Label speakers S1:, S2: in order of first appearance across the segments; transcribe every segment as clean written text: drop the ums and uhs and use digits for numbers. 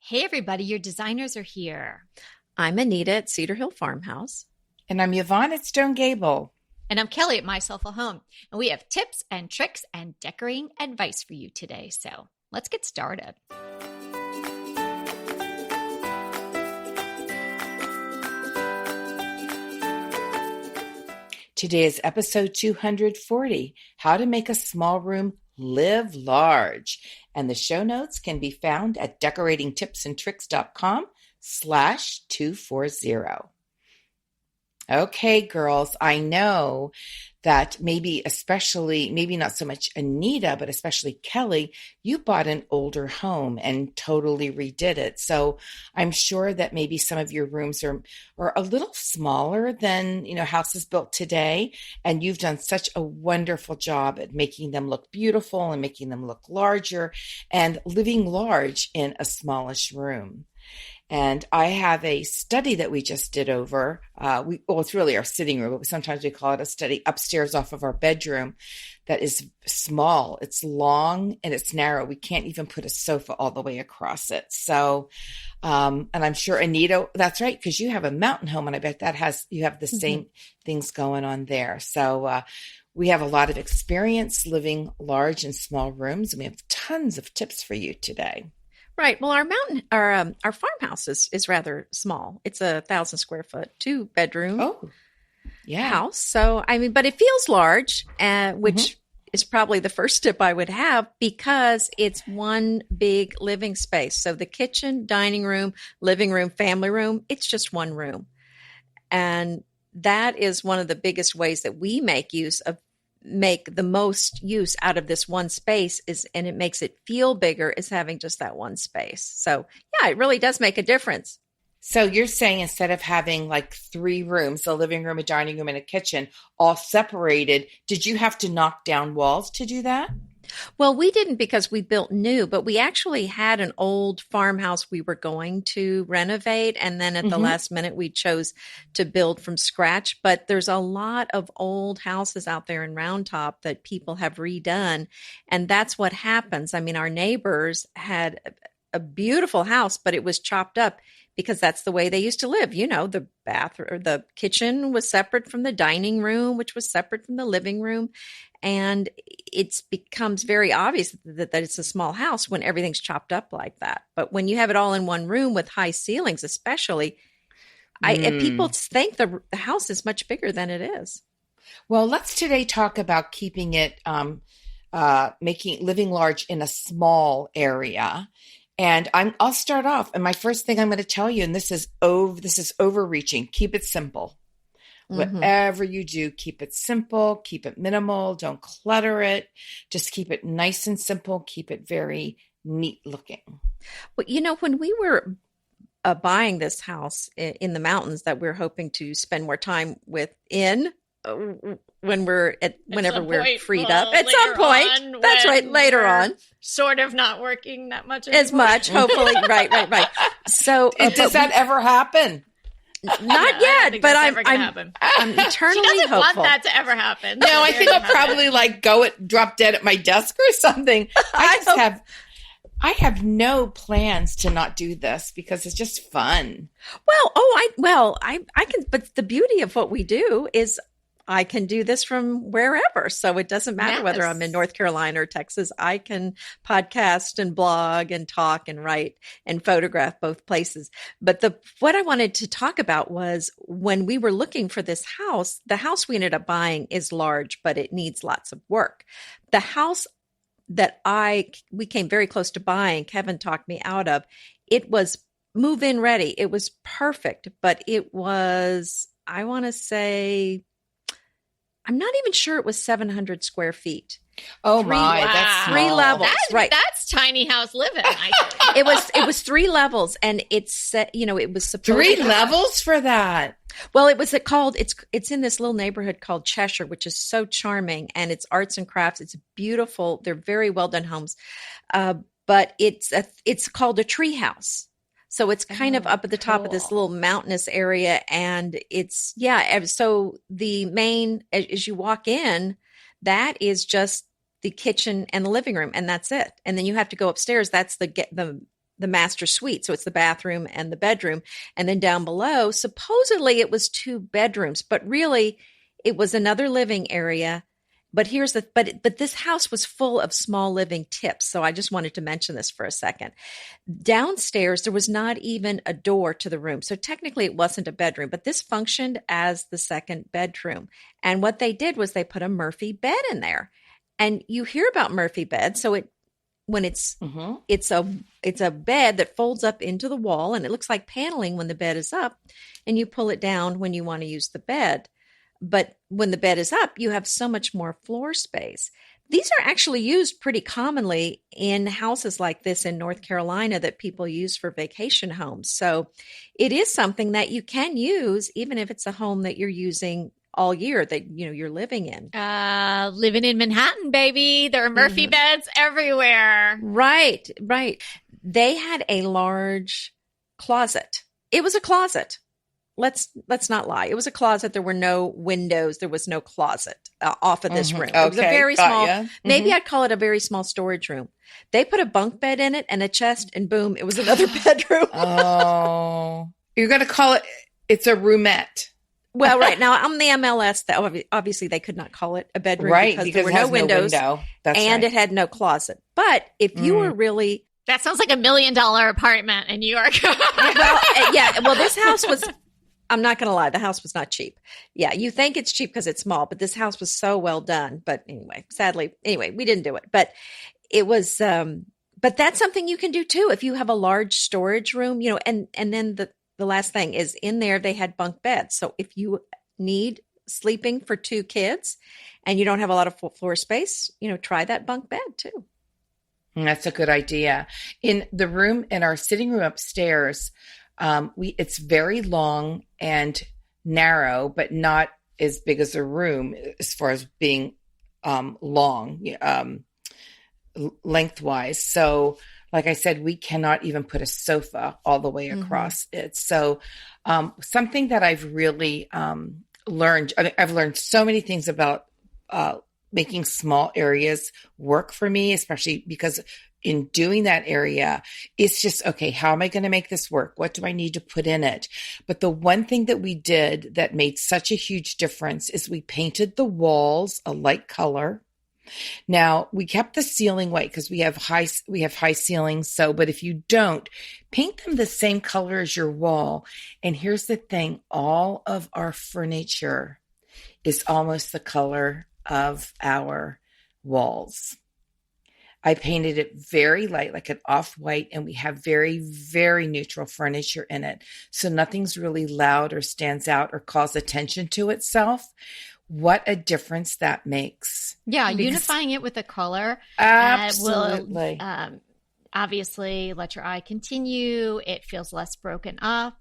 S1: Hey, everybody, your designers are here.
S2: I'm Anita at Cedar Hill Farmhouse.
S3: And I'm Yvonne at Stone Gable.
S1: And I'm Kelly at My Soulful Home. And we have tips and tricks and decorating advice for you today. So let's get started.
S3: Today is episode 240, How to Make a Small Room Live Large. And the show notes can be found at decoratingtipsandtricks.com/240. Okay, girls, I know that maybe not so much Anita, but especially Kelly, you bought an older home and totally redid it. So I'm sure that maybe some of your rooms are a little smaller than, houses built today. And you've done such a wonderful job at making them look beautiful and making them look larger and living large in a smallish room. And I have a study that we just did over. It's really our sitting room, but sometimes we call it a study upstairs off of our bedroom that is small. It's long and it's narrow. We can't even put a sofa all the way across it. So, and I'm sure Anita, that's right, because you have a mountain home and I bet you have the same things going on there. So, we have a lot of experience living large and small rooms, and we have tons of tips for you today.
S2: Right. Well, our farmhouse is rather small. It's 1,000 square foot, 2-bedroom house. So, but it feels large, which is probably the first tip I would have because it's one big living space. So the kitchen, dining room, living room, family room, it's just one room. And that is one of the biggest ways that we make the most use out of this one space and it makes it feel bigger is having just that one space. So yeah, it really does make a difference.
S3: So you're saying instead of having like 3 rooms, a living room, a dining room, and a kitchen all separated, did you have to knock down walls to do that?
S2: Well, we didn't because we built new, but we actually had an old farmhouse we were going to renovate. And then at the last minute, we chose to build from scratch. But there's a lot of old houses out there in Round Top that people have redone. And that's what happens. Our neighbors had a beautiful house, but it was chopped up because that's the way they used to live. The the kitchen was separate from the dining room, which was separate from the living room. And it becomes very obvious that it's a small house when everything's chopped up like that. But when you have it all in one room with high ceilings, especially, and people think the house is much bigger than it is.
S3: Well, let's today talk about keeping it, living large in a small area. And I'll start off. And my first thing I'm going to tell you, and this is overreaching, keep it simple. Whatever you do, keep it simple, keep it minimal, don't clutter it. Just keep it nice and simple, keep it very neat looking.
S2: Well, when we were buying this house in the mountains that we're hoping to spend more time whenever we're freed up at some point. That's right, later on.
S1: Sort of not working that much
S2: anymore. As much, hopefully. Right. So
S3: does that ever happen?
S2: Not yet, but I'm eternally
S1: she doesn't
S2: hopeful.
S1: Want that to ever happen.
S3: No, I think I'll probably drop dead at my desk or something. I have no plans to not do this because it's just fun.
S2: I can, but the beauty of what we do is I can do this from wherever. So it doesn't matter whether I'm in North Carolina or Texas. I can podcast and blog and talk and write and photograph both places. But what I wanted to talk about was when we were looking for this house, the house we ended up buying is large, but it needs lots of work. The house that we came very close to buying, Kevin talked me out of, it was move-in ready. It was perfect, but it was, I want to say, I'm not even sure it was 700 square feet.
S3: Oh my, that's
S2: 3 levels. Right.
S1: That's tiny house living, I think.
S2: It was 3 levels and it was supposed
S3: 3 levels for that.
S2: Well, it's in this little neighborhood called Cheshire, which is so charming and it's arts and crafts. It's beautiful. They're very well done homes. But it's called a tree house. So it's kind of up at the top of this little mountainous area. And so the main, as you walk in, that is just the kitchen and the living room, and that's it. And then you have to go upstairs. That's the the master suite. So it's the bathroom and the bedroom. And then down below, supposedly it was 2 bedrooms, but really it was another living area. But but this house was full of small living tips. So I just wanted to mention this for a second. Downstairs, there was not even a door to the room. So technically it wasn't a bedroom, but this functioned as the second bedroom. And what they did was they put a Murphy bed in there. And you hear about Murphy beds. So it's a bed that folds up into the wall, and it looks like paneling when the bed is up, and you pull it down when you want to use the bed. But when the bed is up, you have so much more floor space. These are actually used pretty commonly in houses like this in North Carolina that people use for vacation homes. So it is something that you can use, even if it's a home that you're using all year, that you're living in.
S1: Living in Manhattan, baby. There are Murphy beds everywhere.
S2: Right. They had a large closet. It was a closet. Let's not lie. It was a closet. There were no windows. There was no closet off of this room.
S3: Okay,
S2: it was a very small, maybe
S3: Mm-hmm.
S2: I'd call it a very small storage room. They put a bunk bed in it and a chest, and boom, it was another bedroom.
S3: Oh, you're going to call it's a roomette.
S2: Well, right now on the MLS, obviously they could not call it a bedroom,
S3: Right,
S2: because there were
S3: it has
S2: no windows,
S3: window. That's
S2: and
S3: right.
S2: it had no closet. But if you were really
S1: That sounds like $1 million apartment in New York.
S2: well, this house was, I'm not going to lie, the house was not cheap. Yeah, you think it's cheap because it's small, but this house was so well done. But sadly, we didn't do it. But it was, but that's something you can do too if you have a large storage room, and then the last thing is, in there they had bunk beds. So if you need sleeping for 2 kids and you don't have a lot of floor space, try that bunk bed too.
S3: That's a good idea. In the room, in our sitting room upstairs, it's very long and narrow, but not as big as a room as far as being long, lengthwise. So, like I said, we cannot even put a sofa all the way across it. So, something that I've really learned, I've learned so many things about making small areas work for me, especially because in doing that area, it's just, okay, how am I going to make this work? What do I need to put in it? But the one thing that we did that made such a huge difference is we painted the walls a light color. Now, we kept the ceiling white because we have high ceilings. So, but if you don't, paint them the same color as your wall. And here's the thing, all of our furniture is almost the color of our walls. I painted it very light, like an off-white, and we have very, very neutral furniture in it. So nothing's really loud or stands out or calls attention to itself. What a difference that makes.
S1: Yeah, unifying it with a color
S3: Absolutely.
S1: will obviously let your eye continue. It feels less broken up.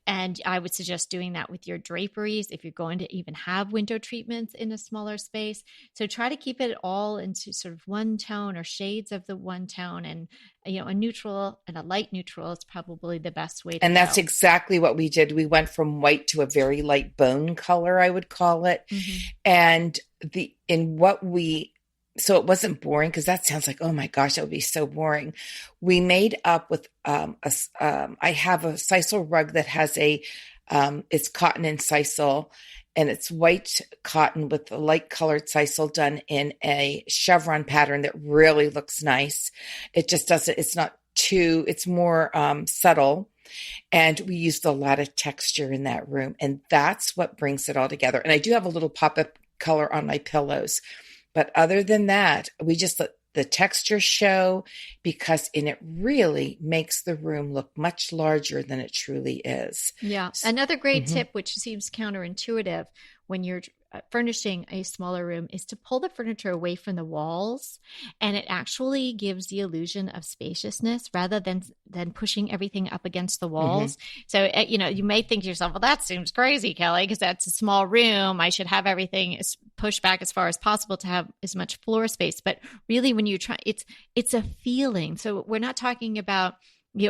S1: And I would suggest doing that with your draperies if you're going to even have window treatments in a smaller space. So try to keep it all into sort of one tone or shades of the one tone, and a neutral and a light neutral is probably the best way to
S3: And that's exactly what we did. We went from white to a very light bone color, I would call it. And so it wasn't boring, because that sounds like, oh my gosh, that would be so boring. We made up with I have a sisal rug that has it's cotton and sisal, and it's white cotton with a light colored sisal done in a chevron pattern that really looks nice. It just doesn't, it's more subtle. And we used a lot of texture in that room, and that's what brings it all together. And I do have a little pop-up color on my pillows. But other than that, we just let the texture show, because it really makes the room look much larger than it truly is.
S1: Yeah. Another great tip, which seems counterintuitive when you're furnishing a smaller room, is to pull the furniture away from the walls, and it actually gives the illusion of spaciousness rather than pushing everything up against the walls. So you may think to yourself, well, that seems crazy, Kelly, because that's a small room. I should have everything pushed back as far as possible to have as much floor space. But really, when you try, it's a feeling. So we're not talking about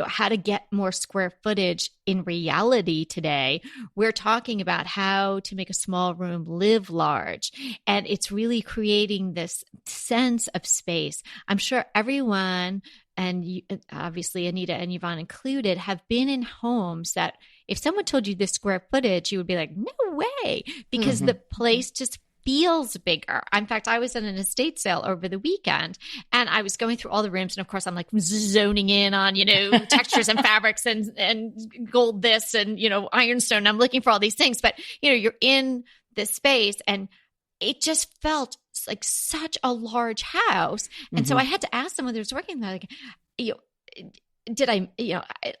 S1: how to get more square footage in reality today. We're talking about how to make a small room live large. And it's really creating this sense of space. I'm sure everyone and you, obviously Anita and Yvonne included, have been in homes that if someone told you the square footage, you would be like, no way, because the place just feels bigger. In fact, I was at an estate sale over the weekend and I was going through all the rooms. And of course, I'm like zoning in on, textures and fabrics and gold this and, ironstone. I'm looking for all these things. But, you're in this space and it just felt like such a large house. And so I had to ask someone that was working there, did I,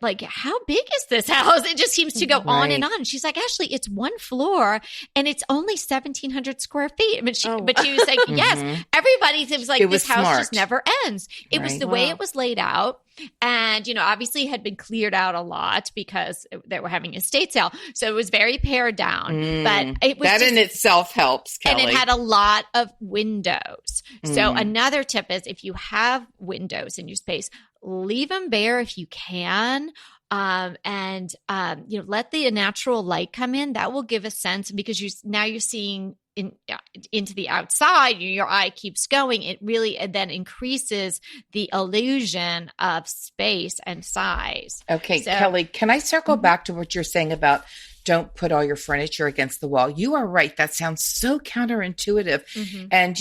S1: like, how big is this house? It just seems to go on and on. And she's like, Ashley, it's one floor and it's only 1,700 square feet. I mean, but she was like, yes, everybody was like, this house just never ends. It was the way it was laid out. And, obviously it had been cleared out a lot because they were having a estate sale. So it was very pared down, but it was
S3: that in itself helps, Kelly.
S1: And it had a lot of windows. So another tip is if you have windows in your space, leave them bare if you can. And let the natural light come in. That will give a sense because you're seeing into the outside, your eye keeps going. It really then increases the illusion of space and size.
S3: Okay, so, Kelly, can I circle back to what you're saying about don't put all your furniture against the wall? You are right. That sounds so counterintuitive. And,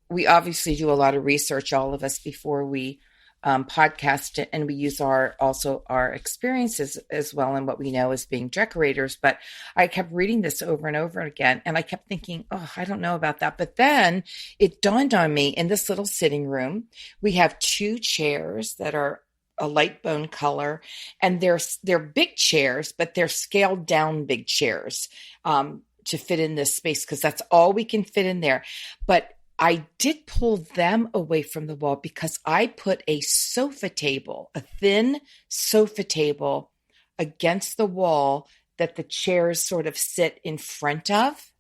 S3: we obviously do a lot of research, all of us, before we podcast it, and we use our experiences as well and what we know as being decorators. But I kept reading this over and over again, and I kept thinking, I don't know about that. But then it dawned on me, in this little sitting room, we have 2 chairs that are a light bone color, and they're big chairs, but they're scaled down big chairs to fit in this space because that's all we can fit in there. But I did pull them away from the wall because I put a sofa table, a thin sofa table against the wall that the chairs sort of sit in front of.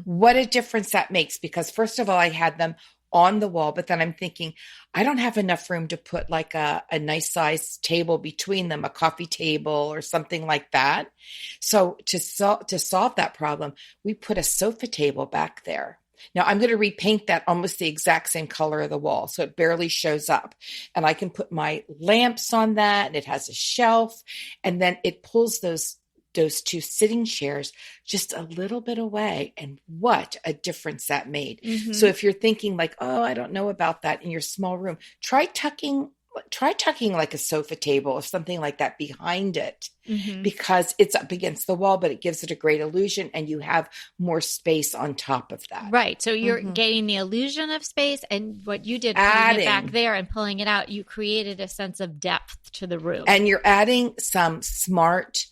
S3: What a difference that makes, because first of all, I had them on the wall, but then I'm thinking I don't have enough room to put like a nice size table between them, a coffee table or something like that. So to solve that problem, we put a sofa table back there. Now I'm going to repaint that almost the exact same color of the wall, so it barely shows up. And I can put my lamps on that, and it has a shelf, and then it pulls those 2 sitting chairs just a little bit away. And what a difference that made. So if you're thinking like, I don't know about that in your small room, try tucking like a sofa table or something like that behind it, because it's up against the wall, but it gives it a great illusion and you have more space on top of that.
S1: Right. So you're getting the illusion of space, and what you did, putting it back there and pulling it out, you created a sense of depth to the room.
S3: And you're adding some smart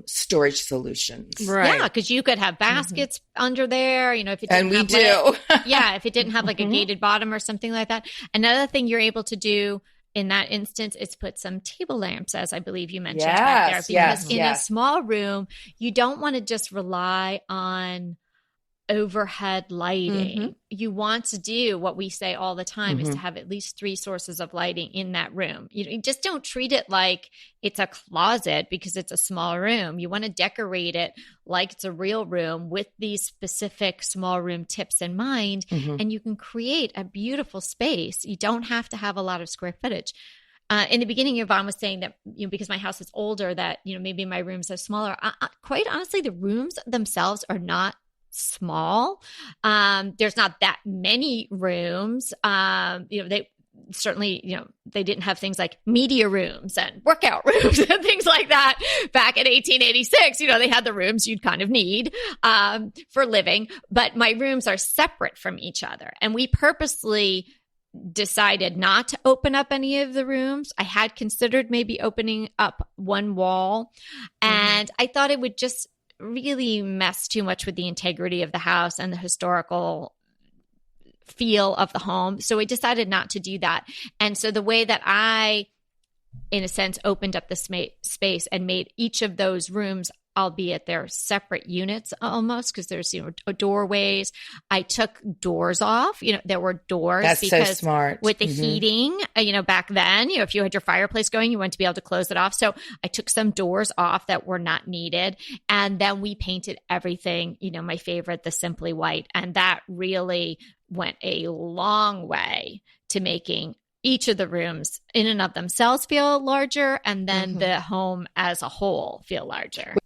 S3: storage solutions.
S1: Right. Yeah, because you could have baskets under there, if it didn't
S3: and we
S1: have
S3: do.
S1: if it didn't have like a gated bottom or something like that. Another thing you're able to do in that instance is put some table lamps, as I believe you mentioned back there. Because in a small room, you don't want to just rely on overhead lighting. You want to do what we say all the time is to have at least 3 sources of lighting in that room. You just don't treat it like it's a closet because it's a small room. You want to decorate it like it's a real room with these specific small room tips in mind, and you can create a beautiful space. You don't have to have a lot of square footage. In the beginning, Yvonne was saying that, because my house is older, that, maybe my rooms are smaller. Quite honestly, the rooms themselves are not small. There's not that many rooms. They certainly, they didn't have things like media rooms and workout rooms and things like that back in 1886. They had the rooms you'd kind of need for living, but my rooms are separate from each other. And we purposely decided not to open up any of the rooms. I had considered maybe opening up one wall, and I thought it would just really mess too much with the integrity of the house and the historical feel of the home. So we decided not to do that. And so the way that I, in a sense, opened up the space and made each of those rooms, albeit they're separate units almost, because there's, doorways. I took doors off. There were doors.
S3: That's
S1: because
S3: so smart.
S1: With the heating, back then, if you had your fireplace going, you wanted to be able to close it off. So I took some doors off that were not needed. And then we painted everything, my favorite, the Simply White. And that really went a long way to making each of the rooms in and of themselves feel larger, and then the home as a whole feel larger.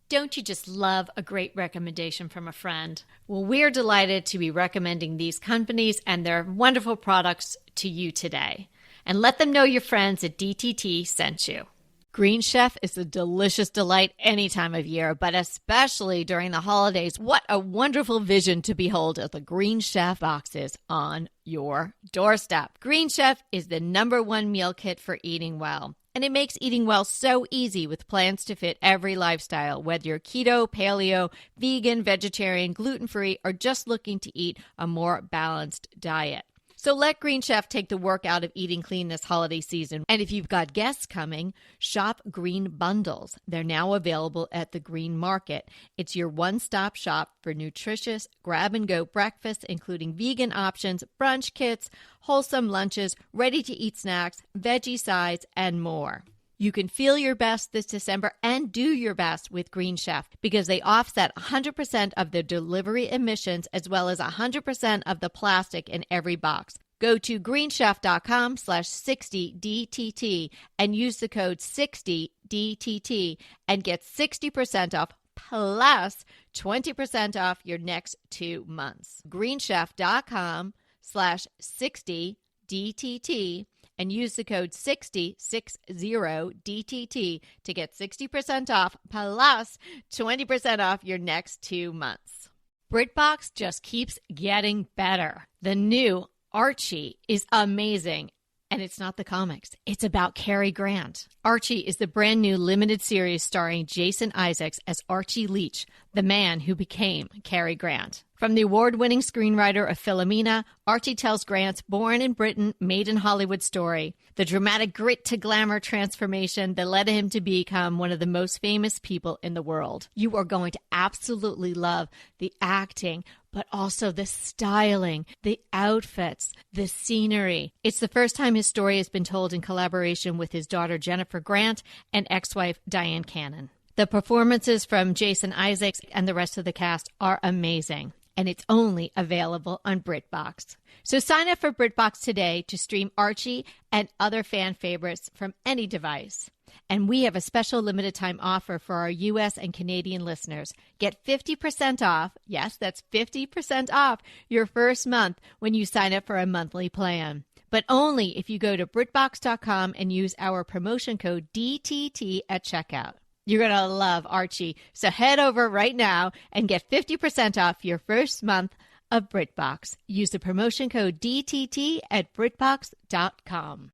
S1: Don't you just love a great recommendation from a friend? Well, we're delighted to be recommending these companies and their wonderful products to you today. And let them know your friends at DTT sent you. Green Chef is a delicious delight any time of year, but especially during the holidays. What a wonderful vision to behold as the Green Chef boxes on your doorstep. Green Chef is the #1 meal kit for eating well. And it makes eating well so easy with plans to fit every lifestyle, whether you're keto, paleo, vegan, vegetarian, gluten-free, or just looking to eat a more balanced diet. So let Green Chef take the work out of eating clean this holiday season. And if you've got guests coming, shop Green Bundles. They're now available at the Green Market. It's your one-stop shop for nutritious grab-and-go breakfasts, including vegan options, brunch kits, wholesome lunches, ready-to-eat snacks, veggie sides, and more. You can feel your best this December and do your best with Green Chef because they offset 100% of the delivery emissions as well as 100% of the plastic in every box. Go to greenchef.com/60DTT and use the code 60DTT and get 60% off plus 20% off your next 2 months. greenchef.com/60DTT and use the code 60DTT to get 60% off plus 20% off your next 2 months. BritBox just keeps getting better. The new Archie is amazing. And it's not the comics. It's about Cary Grant. Archie is the brand new limited series starring Jason Isaacs as Archie Leach, the man who became Cary Grant. From the award-winning screenwriter of Philomena, Archie tells Grant's born in Britain, made in Hollywood story, the dramatic grit to glamour transformation that led him to become one of the most famous people in the world. You are going to absolutely love the acting, but also the styling, the outfits, the scenery. It's the first time his story has been told in collaboration with his daughter Jennifer Grant and ex-wife Diane Cannon. The performances from Jason Isaacs and the rest of the cast are amazing, and it's only available on BritBox. So sign up for BritBox today to stream Archie and other fan favorites from any device. And we have a special limited time offer for our U.S. and Canadian listeners. Get 50% off, yes, that's 50% off your first month when you sign up for a monthly plan. But only if you go to BritBox.com and use our promotion code DTT at checkout. You're going to love Archie. So head over right now and get 50% off your first month of BritBox. Use the promotion code DTT at BritBox.com.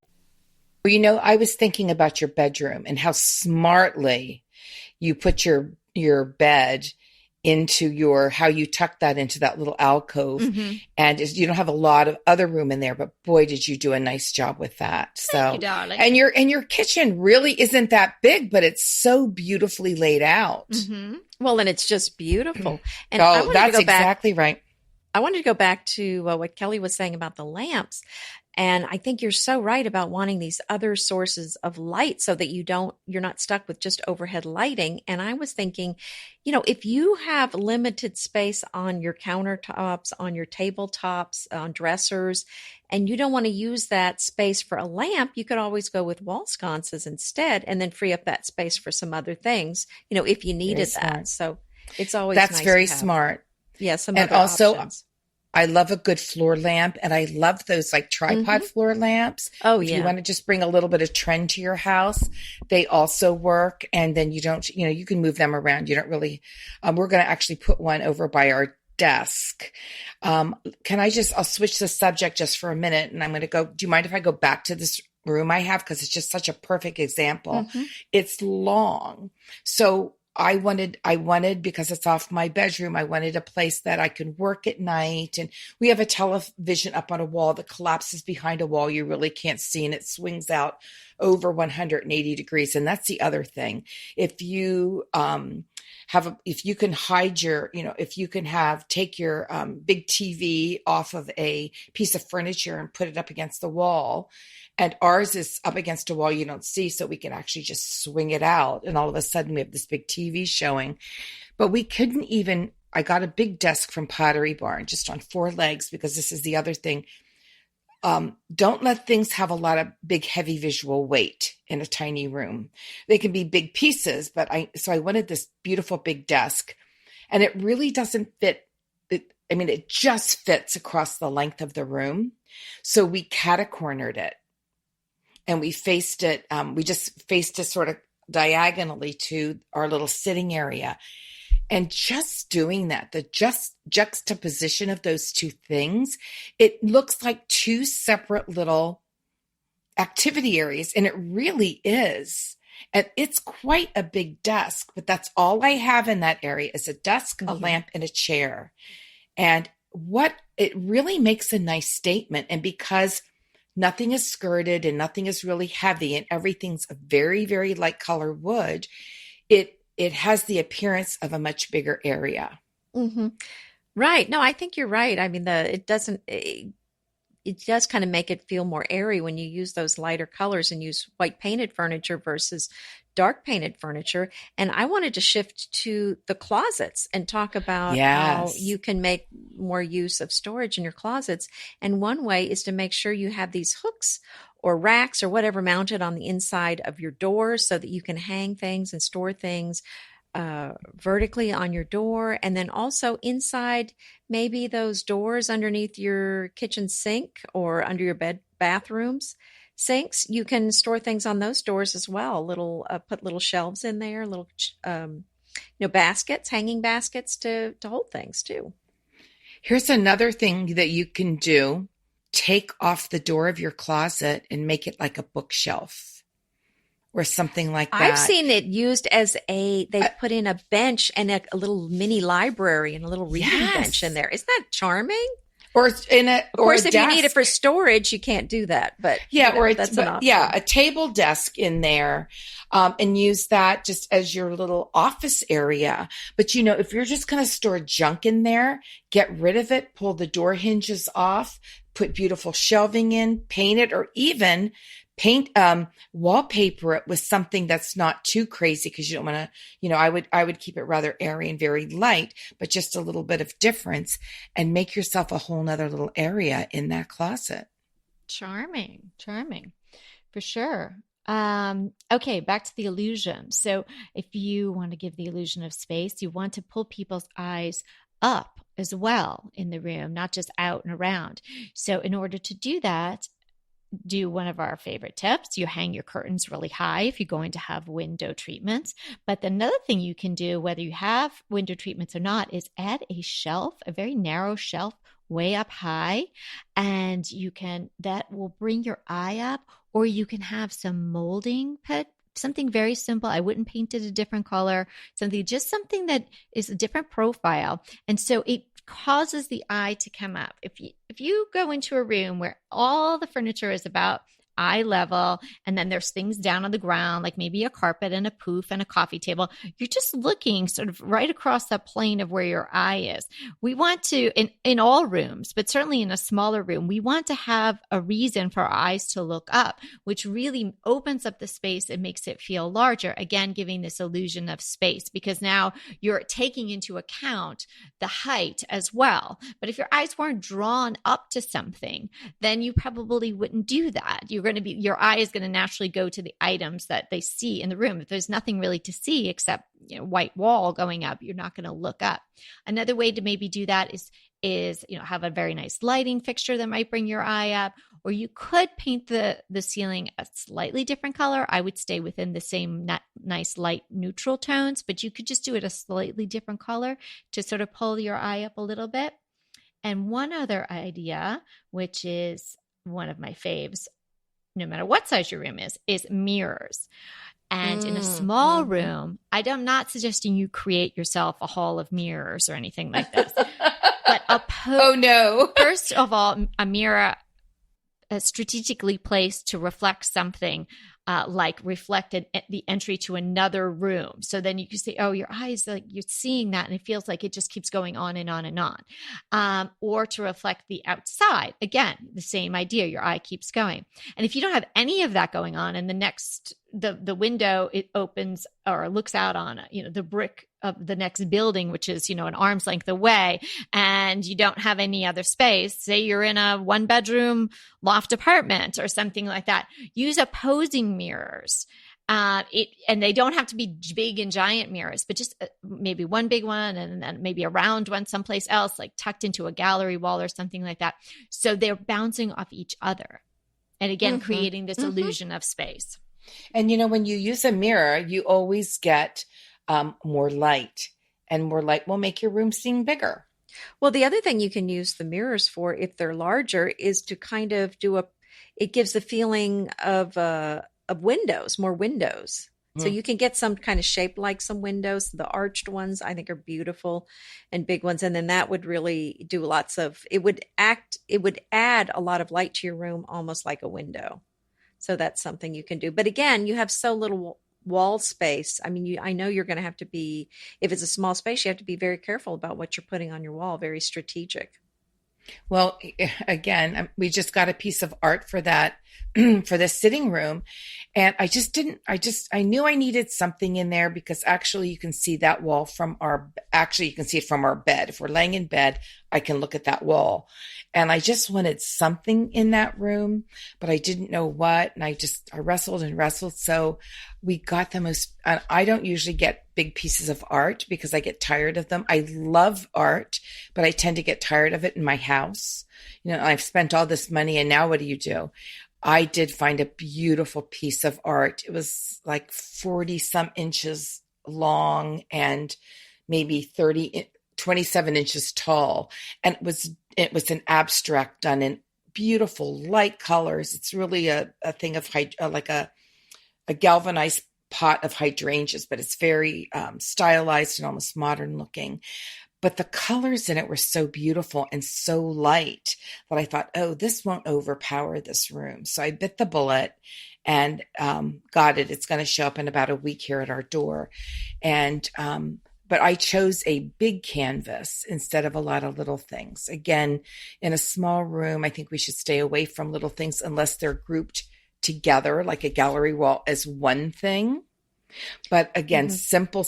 S3: Well, you know, I was thinking about your bedroom and how smartly you put your bed into how you tuck that into that little alcove. And you don't have a lot of other room in there, but boy, did you do a nice job with that. So,
S1: thank you, darling.
S3: And your kitchen really isn't that big, but it's so beautifully laid out.
S2: Well, and it's just beautiful. And
S3: that's exactly right.
S2: I wanted to go back to what Kelly was saying about the lamps. And I think you're so right about wanting these other sources of light so that you're not stuck with just overhead lighting. And I was thinking, if you have limited space on your countertops, on your tabletops, on dressers, and you don't want to use that space for a lamp, you could always go with wall sconces instead and then free up that space for some other things, if you needed that. So it's always
S3: That's
S2: nice
S3: very
S2: to have,
S3: smart.
S2: Yeah, some
S3: and
S2: other
S3: also,
S2: options.
S3: I love a good floor lamp, and I love those like tripod floor lamps.
S2: Oh,
S3: if
S2: yeah.
S3: you want to just bring a little bit of trend to your house, they also work. And then you don't, you can move them around. You don't really, we're going to actually put one over by our desk. I'll switch the subject just for a minute, and I'm going to go, do you mind if I go back to this room I have? Because it's just such a perfect example. It's long. So I wanted, because it's off my bedroom, I wanted a place that I could work at night. And we have a television up on a wall that collapses behind a wall you really can't see, and it swings out over 180 degrees. And that's the other thing. If you if you can hide take your big TV off of a piece of furniture and put it up against the wall. And ours is up against a wall you don't see, so we can actually just swing it out. And all of a sudden we have this big TV showing. But we couldn't even, I got a big desk from Pottery Barn just on 4 legs, because this is the other thing. don't let things have a lot of big, heavy visual weight in a tiny room. They can be big pieces, but so I wanted this beautiful big desk, and it really doesn't fit. It just fits across the length of the room. So we catacornered it, and we faced it. We just faced it sort of diagonally to our little sitting area. And just doing that, the juxtaposition of those two things, it looks like two separate little activity areas. And it really is. And it's quite a big desk, but that's all I have in that area is a desk, a lamp, and a chair. And it really makes a nice statement. And because nothing is skirted and nothing is really heavy and everything's a very, very light color wood, it has the appearance of a much bigger area.
S2: Mm-hmm. Right. No, I think you're right. I mean, it does kind of make it feel more airy when you use those lighter colors and use white painted furniture versus dark painted furniture. And I wanted to shift to the closets and talk about how you can make more use of storage in your closets. And one way is to make sure you have these hooks or racks or whatever mounted on the inside of your doors so that you can hang things and store things vertically on your door. And then also inside maybe those doors underneath your kitchen sink or under your bathrooms sinks, you can store things on those doors as well. Put little shelves in there, little baskets, hanging baskets to hold things too.
S3: Here's another thing that you can do. Take off the door of your closet and make it like a bookshelf or something like that.
S2: I've seen it used as they put in a bench and a little mini library and a little reading bench in there. Isn't that charming?
S3: Or of course,
S2: if you need it for storage, you can't do that. But
S3: a table desk in there, and use that just as your little office area. But if you're just going to store junk in there, get rid of it. Pull the door hinges off. Put beautiful shelving in. Paint it, or even wallpaper it with something that's not too crazy, because you don't want to, I would keep it rather airy and very light, but just a little bit of difference, and make yourself a whole nother little area in that closet.
S1: Charming for sure. Okay, back to the illusion. So if you want to give the illusion of space, you want to pull people's eyes up as well in the room, not just out and around. So in order to do that, do one of our favorite tips. You hang your curtains really high if you're going to have window treatments. But another thing you can do, whether you have window treatments or not, is add a shelf, a very narrow shelf way up high. And that will bring your eye up, or you can have some molding put, something very simple. I wouldn't paint it a different color, something that is a different profile. And so it causes the eye to come up. If you go into a room where all the furniture is about eye level, and then there's things down on the ground, like maybe a carpet and a poof and a coffee table, you're just looking sort of right across that plane of where your eye is. We want to, in all rooms, but certainly in a smaller room, we want to have a reason for our eyes to look up, which really opens up the space and makes it feel larger. Again, giving this illusion of space, because now you're taking into account the height as well. But if your eyes weren't drawn up to something, then you probably wouldn't do that. Your eye is going to naturally go to the items that they see in the room. If there's nothing really to see except white wall going up, you're not going to look up. Another way to maybe do that is have a very nice lighting fixture that might bring your eye up, or you could paint the ceiling a slightly different color. I would stay within the same nice light neutral tones, but you could just do it a slightly different color to sort of pull your eye up a little bit. And one other idea, which is one of my faves, no matter what size your room is mirrors. And in a small room, I'm not suggesting you create yourself a hall of mirrors or anything like this. But
S3: oh no.
S1: First of all, a mirror strategically placed to reflect something, like reflected at the entry to another room. So then you can say, oh, your eyes, like you're seeing that, and it feels like it just keeps going on and on and on. Or to reflect the outside. Again, the same idea, your eye keeps going. And if you don't have any of that going on, and the next the window, it opens or looks out on, the brick of the next building, which is, an arm's length away, and you don't have any other space. Say you're in a 1-bedroom loft apartment or something like that. Use opposing mirrors. And they don't have to be big and giant mirrors, but just maybe one big one and then maybe a round one someplace else, like tucked into a gallery wall or something like that. So they're bouncing off each other. And again, creating this illusion of space.
S3: And, when you use a mirror, you always get more light, and more light will make your room seem bigger.
S2: Well, the other thing you can use the mirrors for, if they're larger, is to kind of it gives the feeling of windows, more windows. So you can get some kind of shape like some windows. The arched ones, I think, are beautiful, and big ones. And then that would really do it would add a lot of light to your room, almost like a window. So that's something you can do. But again, you have so little wall space. I mean, I know you're going to have to be, if it's a small space, you have to be very careful about what you're putting on your wall, very strategic.
S3: Well, again, we just got a piece of art for that, for the sitting room. And I knew I needed something in there, because actually you can see that wall you can see it from our bed. If we're laying in bed, I can look at that wall. And I just wanted something in that room, but I didn't know what. And I wrestled and wrestled. So we got the most, I don't usually get big pieces of art because I get tired of them. I love art, but I tend to get tired of it in my house. I've spent all this money, and now what do? I did find a beautiful piece of art. It was like 40 some inches long and maybe 27 inches tall. And it was an abstract done in beautiful light colors. It's really a thing of like a galvanized pot of hydrangeas, but it's very stylized and almost modern looking. But the colors in it were so beautiful and so light that I thought, oh, this won't overpower this room. So I bit the bullet and got it. It's going to show up in about a week here at our door. And but I chose a big canvas instead of a lot of little things. Again, in a small room, I think we should stay away from little things unless they're grouped together, like a gallery wall, as one thing. But again, simple.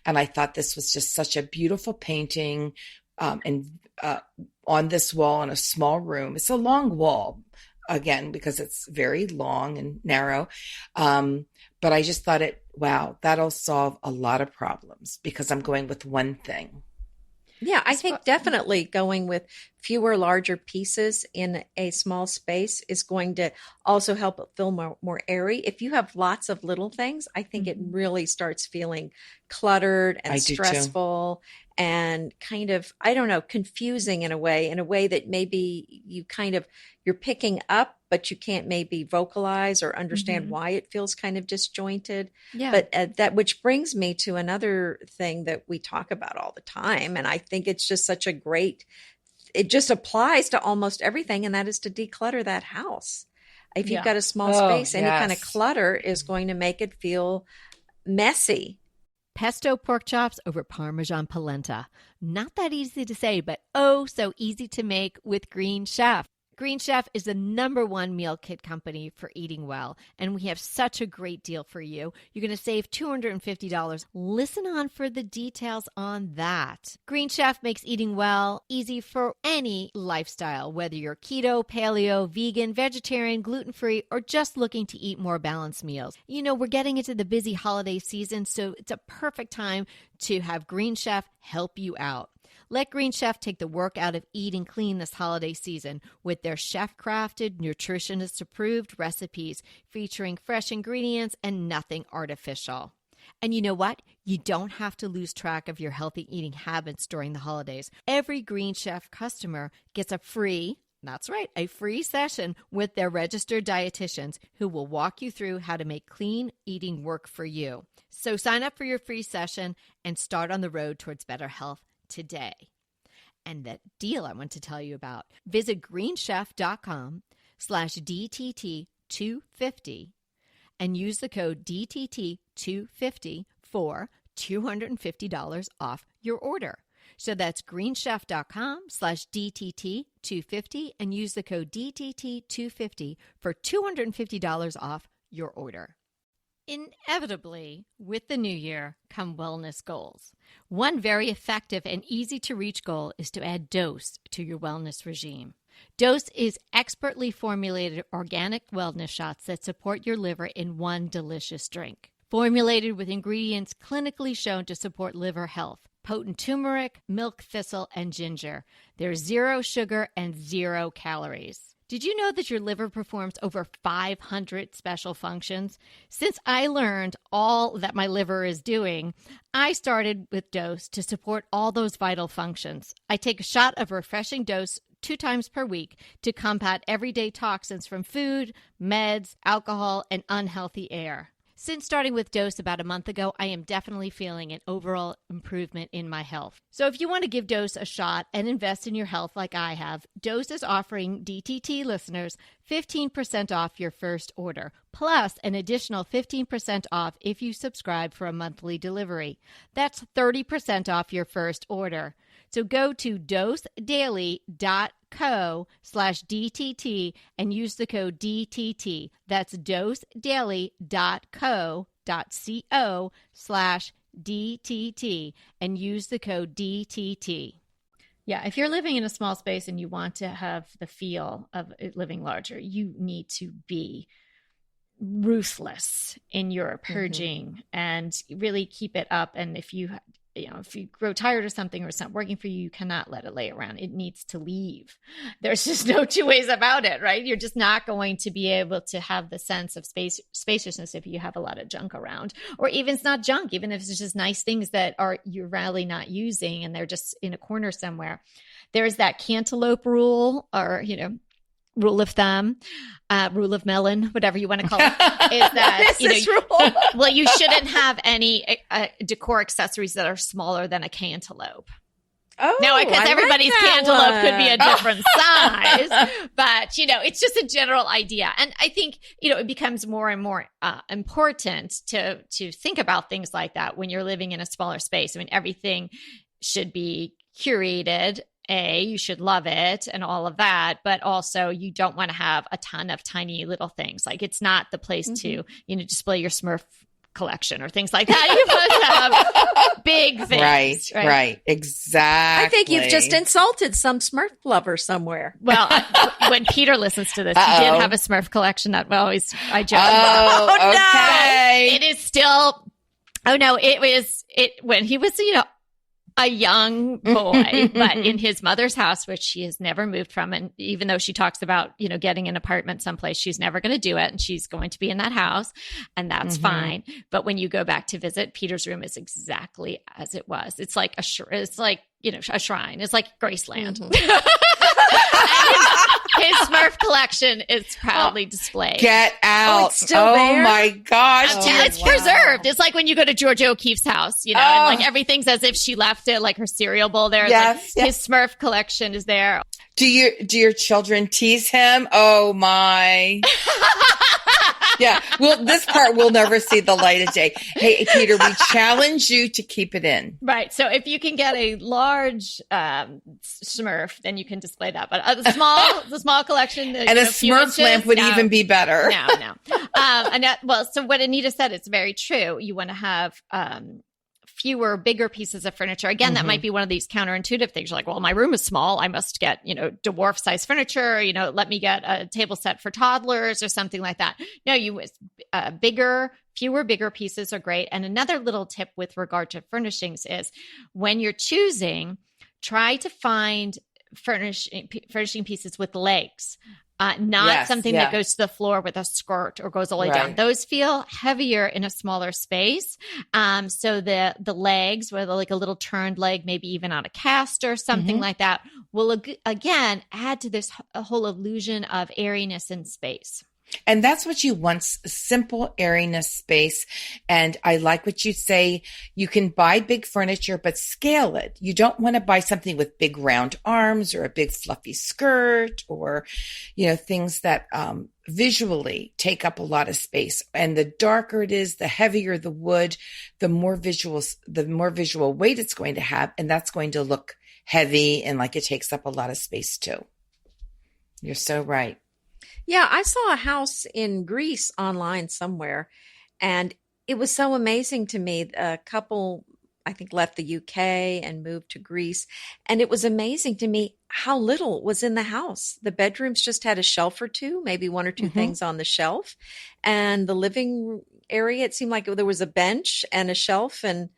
S3: And I thought this was just such a beautiful painting and on this wall in a small room. It's a long wall, again, because it's very long and narrow. But I just thought wow, that'll solve a lot of problems because I'm going with one thing.
S2: Yeah, I think definitely going with fewer, larger pieces in a small space is going to also help it feel more airy. If you have lots of little things, I think it really starts feeling cluttered and stressful and kind of, I don't know, confusing in a way that maybe you're picking up, but you can't maybe vocalize or understand why it feels kind of disjointed. Yeah. But which brings me to another thing that we talk about all the time. And I think it's just it just applies to almost everything. And that is to declutter that house. If you've got a small space, any kind of clutter is going to make it feel messy.
S1: Pesto pork chops over Parmesan polenta. Not that easy to say, but oh, so easy to make with Green Chef. Green Chef is the #1 meal kit company for eating well, and we have such a great deal for you. You're going to save $250. Listen on for the details on that. Green Chef makes eating well easy for any lifestyle, whether you're keto, paleo, vegan, vegetarian, gluten-free, or just looking to eat more balanced meals. We're getting into the busy holiday season, so it's a perfect time to have Green Chef help you out. Let Green Chef take the work out of eating clean this holiday season with their chef-crafted, nutritionist-approved recipes featuring fresh ingredients and nothing artificial. And you know what? You don't have to lose track of your healthy eating habits during the holidays. Every Green Chef customer gets a free session with their registered dietitians who will walk you through how to make clean eating work for you. So sign up for your free session and start on the road towards better health today. And that deal I want to tell you about, visit greenchef.com/DTT250 and use the code DTT250 for $250 off your order. So that's greenchef.com/DTT250 and use the code DTT250 for $250 off your order. Inevitably, with the new year come wellness goals. One very effective and easy to reach goal is to add Dose to your wellness regime. Dose is expertly formulated organic wellness shots that support your liver in one delicious drink. Formulated with ingredients clinically shown to support liver health. Potent turmeric, milk thistle, and ginger. There's 0 sugar and 0 calories. Did you know that your liver performs over 500 special functions? Since I learned all that my liver is doing, I started with Dose to support all those vital functions. I take a shot of refreshing Dose 2 times per week to combat everyday toxins from food, meds, alcohol, and unhealthy air. Since starting with Dose about a month ago, I am definitely feeling an overall improvement in my health. So if you want to give Dose a shot and invest in your health like I have, Dose is offering DTT listeners 15% off your first order, plus an additional 15% off if you subscribe for a monthly delivery. That's 30% off your first order. So go to dosedaily.co/DTT and use the code DTT. That's dosedaily.co.co/DTT and use the code DTT. Yeah, if you're living in a small space and you want to have the feel of living larger, you need to be ruthless in your purging and really keep it up. And if you grow tired of something or it's not working for you, you cannot let it lay around. It needs to leave. There's just no two ways about it, right? You're just not going to be able to have the sense of spaciousness if you have a lot of junk around, or even it's not junk, even if it's just nice things that you're really not using and they're just in a corner somewhere. There's that cantaloupe rule, or, rule of thumb, rule of melon, whatever you want to call it, is that, well, you shouldn't have any decor accessories that are smaller than a cantaloupe.
S2: Oh,
S1: no, because everybody's cantaloupe could be a different size, but it's just a general idea. And I think, it becomes more and more important to think about things like that when you're living in a smaller space. I mean, everything should be curated. You should love it and all of that, but also you don't want to have a ton of tiny little things. Like, it's not the place to, display your Smurf collection or things like that. You want to have big things.
S3: Right. Exactly.
S2: I think you've just insulted some Smurf lover somewhere.
S1: Well, when Peter listens to this, he did have a Smurf collection that I joke
S3: about.
S1: Oh,
S3: okay.
S1: No. It is still, when he was, a young boy, but in his mother's house, which she has never moved from. And even though she talks about, getting an apartment someplace, she's never going to do it. And she's going to be in that house, and that's fine. But when you go back to visit, Peter's room is exactly as it was. It's like a shrine. It's like Graceland. His Smurf collection is proudly displayed.
S3: Get out.
S2: Oh, it's still there?
S3: My gosh.
S1: It's preserved. It's like when you go to Georgia O'Keeffe's house, and like everything's as if she left it, like her cereal bowl there.
S3: Yes,
S1: His Smurf collection is there.
S3: Do your children tease him? Oh my. Yeah. Well, this part will never see the light of day. Hey, Peter, we challenge you to keep it in.
S1: Right. So if you can get a large Smurf, then you can display that. But the small collection,
S3: and a Smurf lamp would even be better.
S1: No. So what Anita said, it's very true. You want to have fewer, bigger pieces of furniture. Again, that might be one of these counterintuitive things. You're like, well, my room is small. I must get, dwarf size furniture, let me get a table set for toddlers or something like that. No, fewer, bigger pieces are great. And another little tip with regard to furnishings is when you're choosing, try to find furnishing pieces with legs. Not something that goes to the floor with a skirt or goes all the way down. Those feel heavier in a smaller space. So the legs, whether like a little turned leg, maybe even on a cast or something like that, will again add to this whole illusion of airiness in space.
S3: And that's what you want, simple airiness space. And I like what you say. You can buy big furniture, but scale it. You don't want to buy something with big round arms or a big fluffy skirt or, things that visually take up a lot of space. And the darker it is, the heavier the wood, the more visual weight it's going to have. And that's going to look heavy and like it takes up a lot of space too. You're so right.
S2: Yeah, I saw a house in Greece online somewhere, and it was so amazing to me. A couple, I think, left the UK and moved to Greece, and it was amazing to me how little was in the house. The bedrooms just had a shelf or two, maybe one or two things on the shelf, and the living area, it seemed like there was a bench and a shelf and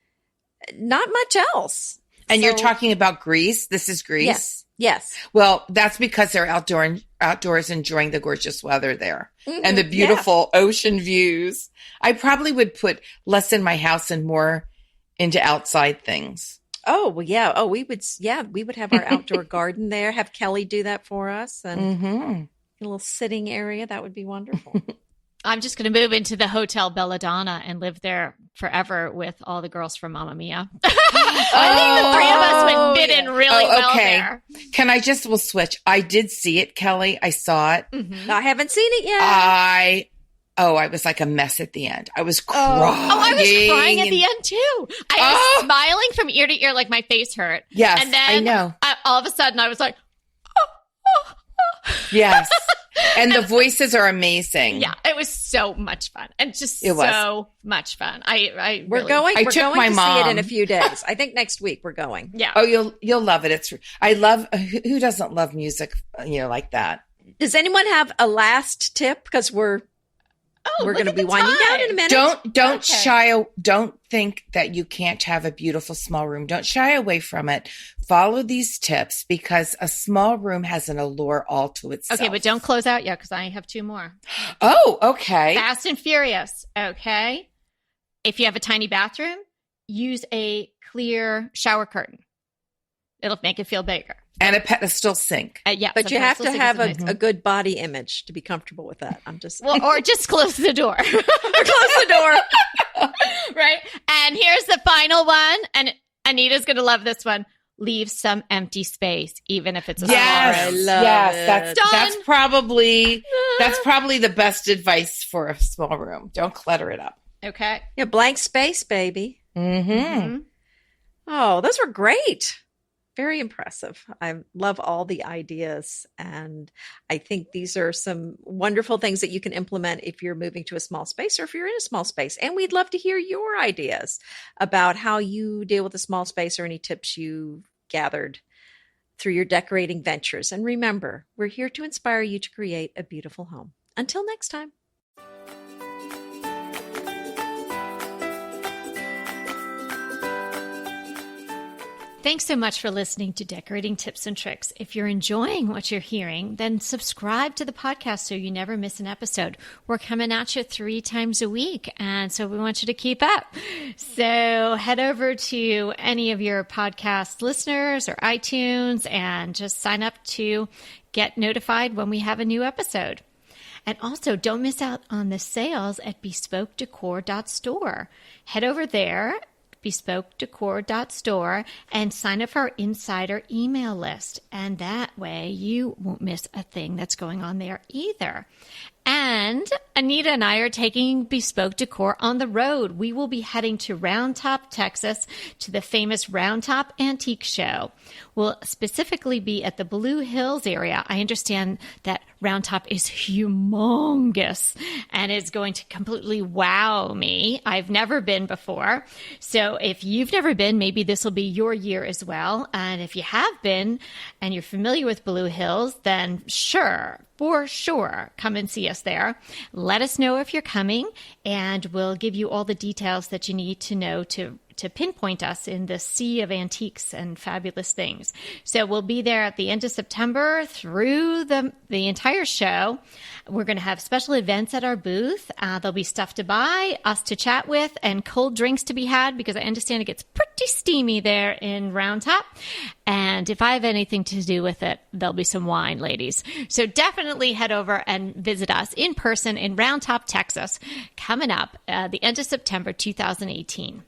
S2: not much else.
S3: And you're talking about Greece? This is Greece?
S2: Yes. Yes.
S3: Well, that's because they're outdoors enjoying the gorgeous weather there and the beautiful ocean views. I probably would put less in my house and more into outside things.
S2: Oh, well, yeah. Oh, we would have our outdoor garden there, have Kelly do that for us, and a little sitting area. That would be wonderful.
S1: I'm just going to move into the Hotel Belladonna and live there forever with all the girls from Mamma Mia. I think the three of us would fit in really well there.
S3: We'll switch. I did see it, Kelly. I saw it.
S2: I haven't seen it yet.
S3: I was like a mess at the end. I was crying.
S1: I was crying at the end too. I was smiling from ear to ear like my face hurt.
S3: Yes,
S1: and then
S3: I know.
S1: All of a sudden I was like,
S3: yes. And the voices are amazing.
S1: Yeah, it was so much fun, and just much fun.
S2: We're going to see
S3: mom.
S2: it in a few days. I think next week we're going.
S1: Yeah.
S3: Oh, you'll love it. I love. Who doesn't love music? Like that.
S2: Does anyone have a last tip? Because we're going to be winding down in a minute.
S3: Don't think that you can't have a beautiful small room. Don't shy away from it. Follow these tips because a small room has an allure all to itself.
S1: Okay, but don't close out yet because I have two more.
S3: Oh, okay.
S1: Fast and Furious. Okay. If you have a tiny bathroom, use a clear shower curtain. It'll make it feel bigger.
S3: And a pedestal sink.
S1: Yeah,
S2: but you have to have a good body image to be comfortable with that. I'm just
S1: or just close the door.
S2: Or close the door.
S1: Right. And here's the final one. And Anita's going to love this one. Leave some empty space, even if it's a small room.
S2: I love it.
S3: That's probably the best advice for a small room. Don't clutter it up.
S1: Okay.
S2: Yeah, blank space, baby. Oh, those were great. Very impressive. I love all the ideas. And I think these are some wonderful things that you can implement if you're moving to a small space or if you're in a small space. And we'd love to hear your ideas about how you deal with a small space or any tips you gathered through your decorating ventures. And remember, we're here to inspire you to create a beautiful home. Until next time.
S1: Thanks so much for listening to Decorating Tips and Tricks. If you're enjoying what you're hearing, then subscribe to the podcast so you never miss an episode. We're coming at you 3 times a week, and so we want you to keep up. So head over to any of your podcast listeners or iTunes and just sign up to get notified when we have a new episode. And also, don't miss out on the sales at bespokedecor.store. Head over there, bespokedecor.store, and sign up for our insider email list. And that way you won't miss a thing that's going on there either. And Anita and I are taking Bespoke Decor on the road. We will be heading to Round Top, Texas, to the famous Round Top Antique Show. We'll specifically be at the Blue Hills area. I understand that Round Top is humongous and is going to completely wow me. I've never been before. So if you've never been, maybe this will be your year as well. And if you have been and you're familiar with Blue Hills, then for sure, come and see us there. Let us know if you're coming, and we'll give you all the details that you need to know to pinpoint us in the sea of antiques and fabulous things. So we'll be there at the end of September through the entire show. We're going to have special events at our booth. There'll be stuff to buy, us to chat with, and cold drinks to be had because I understand it gets pretty steamy there in Round Top. And if I have anything to do with it, there'll be some wine, ladies. So definitely head over and visit us in person in Round Top, Texas, coming up the end of September 2018.